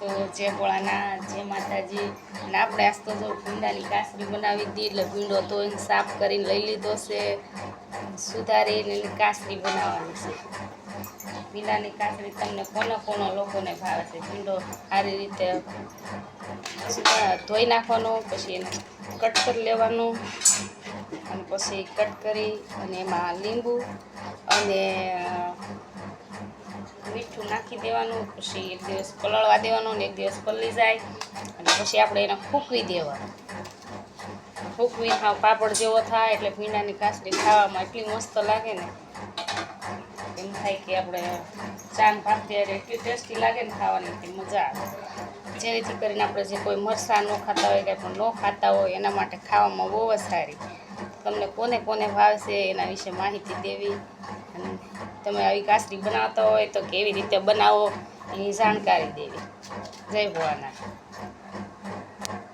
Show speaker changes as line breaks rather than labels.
તો જય ભોળાનાથ, જય માતાજી. અને આપણે આજ તો જો ભીંડાની કાસરી બનાવી હતી, એટલે ભીંડો ધોઈને સાફ કરીને લઈ લીધો છે, સુધારીને એની કાસરી બનાવવાની છે. ભીંડાની કાસરી તમને કોનો લોકોને ભાવે છે. ભીંડો સારી રીતે ધોઈ નાખવાનો, પછી એને કટ કરી લેવાનું, અને પછી કટ કરી અને એમાં લીંબુ અને મીઠું નાખી દેવાનું. પછી એક દિવસ પલળવા દેવાનું અને એક દિવસ પલળી જાય, અને પછી આપણે એને ફૂંકવી દેવાનું. ફૂંકવી પાપડ જેવો થાય એટલે ભીંડાની કાસરી ખાવામાં એટલી મસ્ત લાગે ને, એમ થાય કે આપણે ચાન ભાત એટલી ટેસ્ટી લાગે ને ખાવાની, મજા આવે. જેથી કરીને આપણે જે કોઈ મરચાં ન ખાતા હોય, કંઈ પણ ન ખાતા હોય, એના માટે ખાવામાં બહુ જ સારી. તમને કોને ભાવે છે એના વિશે માહિતી દેવી, અને તમે આવી કાસરી બનાવતા હોય તો કેવી રીતે બનાવો એની જાણકારી દેવી. જય ભોળાનાથ.